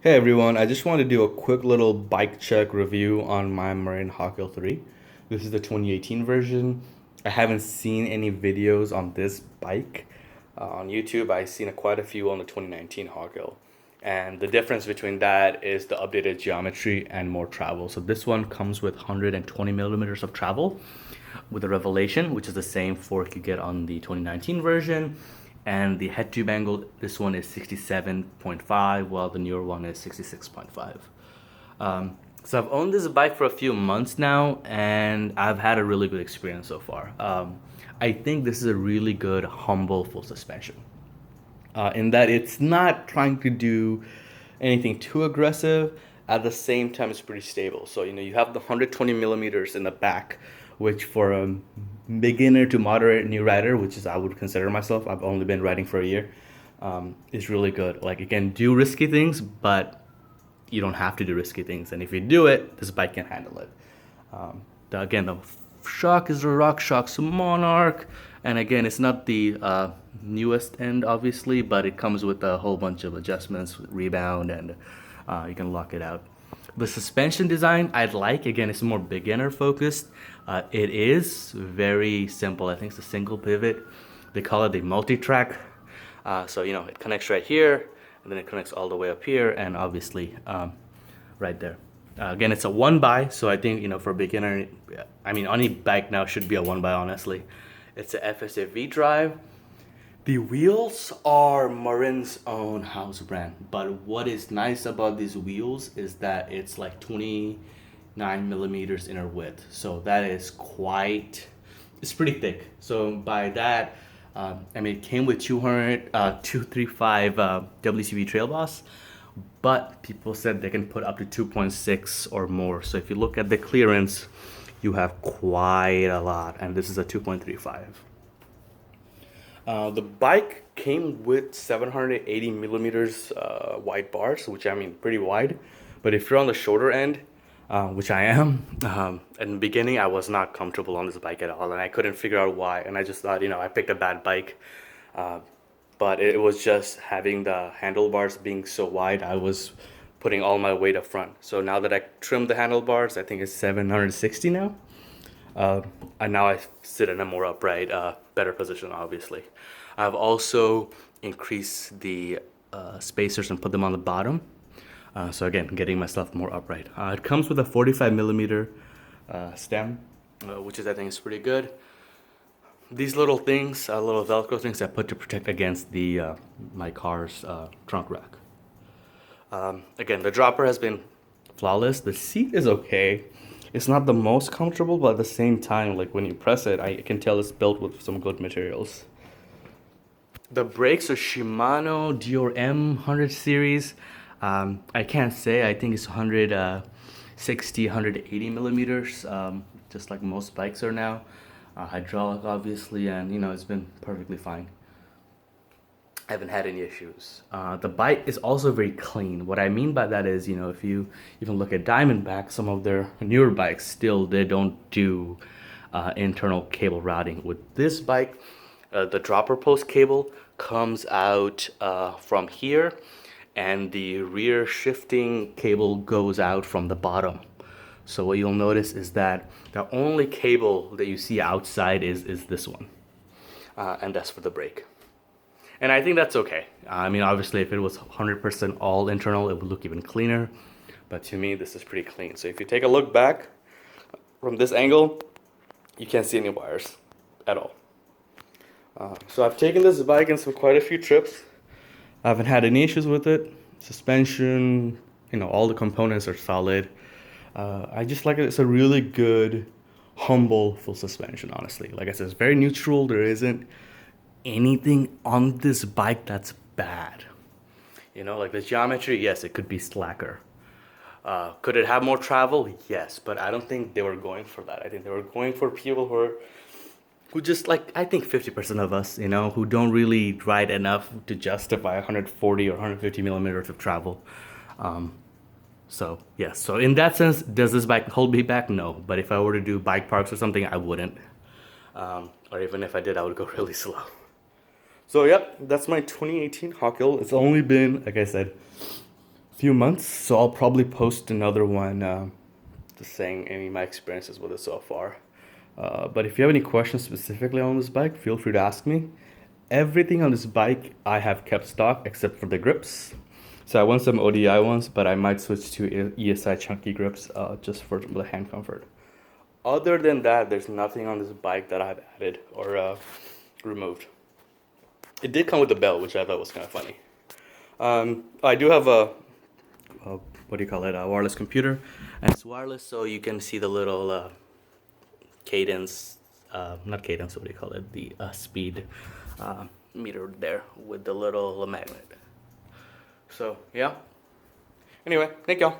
Hey everyone, I just wanted to do a quick little bike check review on my Marin Hawkhill 3. This is the 2018 version. I haven't seen any videos on this bike on YouTube. I've seen quite a few on the 2019 Hawkhill. And the difference between that is the updated geometry and more travel. So this one comes with 120 millimeters of travel with a revelation, which is the same fork you get on the 2019 version. And the head tube angle, this one is 67.5, while the newer one is 66.5. So I've owned this bike for a few months now, and I've had a really good experience so far. I think this is a really good, humble full suspension. In that it's not trying to do anything too aggressive. At the same time, it's pretty stable. So, you have the 120 millimeters in the back, which for a beginner to moderate new rider, which is I would consider myself, I've only been riding for a year, is really good. Like, it can do risky things, but you don't have to do risky things. And if you do it, this bike can handle it. Again, the shock is the RockShox Monarch, and again, it's not the newest end, obviously, but it comes with a whole bunch of adjustments, with rebound, and you can lock it out. The suspension design I'd like, again, it's more beginner focused. It is very simple. I think it's a single pivot. They call it the multi-track. So, it connects right here, and then it connects all the way up here, and obviously right there. Again, it's a one by, so I think for a beginner, I mean, any bike now should be a one by, honestly. It's a FSA drive. The wheels are Marin's own house brand, but what is nice about these wheels is that it's like 29 millimeters inner width, so that is it's pretty thick. So by that, I mean, it came with 235 WCV Trail Boss, but people said they can put up to 2.6 or more. So if you look at the clearance, you have quite a lot, and this is a 2.35. The bike came with 780 millimeters wide bars, which I mean pretty wide. But if you're on the shorter end, which I am, in the beginning I was not comfortable on this bike at all, and I couldn't figure out why. And I just thought, I picked a bad bike. But it was just having the handlebars being so wide, I was putting all my weight up front. So now that I trimmed the handlebars, I think it's 760 now. And now I sit in a more upright, better position, obviously. I've also increased the spacers and put them on the bottom. So again, getting myself more upright. It comes with a 45 millimeter stem, which I think is pretty good. These little things, little Velcro things I put to protect against the my car's trunk rack. Again, the dropper has been flawless. The seat is okay. It's not the most comfortable, but at the same time, like when you press it, I can tell it's built with some good materials. The brakes are Shimano Dior M100 series. I can't say, I think it's 160, 180 millimeters, just like most bikes are now. Hydraulic, obviously, and it's been perfectly fine. I haven't had any issues. The bike is also very clean. What I mean by that is, if you even look at Diamondback, some of their newer bikes still they don't do internal cable routing. With this bike, the dropper post cable comes out from here, and the rear shifting cable goes out from the bottom. So what you'll notice is that the only cable that you see outside is this one, and that's for the brake. And I think that's okay. I mean, obviously, if it was 100% all internal, it would look even cleaner. But to me, this is pretty clean. So if you take a look back from this angle, you can't see any wires at all. So I've taken this bike in quite a few trips. I haven't had any issues with it. Suspension, all the components are solid. I just like it. It's a really good, humble full suspension, honestly. Like I said, it's very neutral. There isn't anything on this bike that's bad. Like the geometry, yes, it could be slacker. Could it have more travel? Yes, but I don't think they were going for that. I think they were going for people who just like, I think 50% of us, who don't really ride enough to justify 140 or 150 millimeters of travel. So, yes. So in that sense, does this bike hold me back? No. But if I were to do bike parks or something, I wouldn't. Or even if I did, I would go really slow. So, yep, that's my 2018 Hawkhill. It's only been, like I said, few months, so I'll probably post another one just saying any of my experiences with it so far. But if you have any questions specifically on this bike, feel free to ask me. Everything on this bike I have kept stock except for the grips. So I want some ODI ones, but I might switch to ESI chunky grips just for the hand comfort. Other than that, there's nothing on this bike that I've added or removed. It did come with a belt, which I thought was kind of funny. I do have a what do you call it? A wireless computer, and it's wireless, so you can see the little cadence, not cadence. What do you call it? The speed meter there with the little magnet. So yeah. Anyway, thank y'all.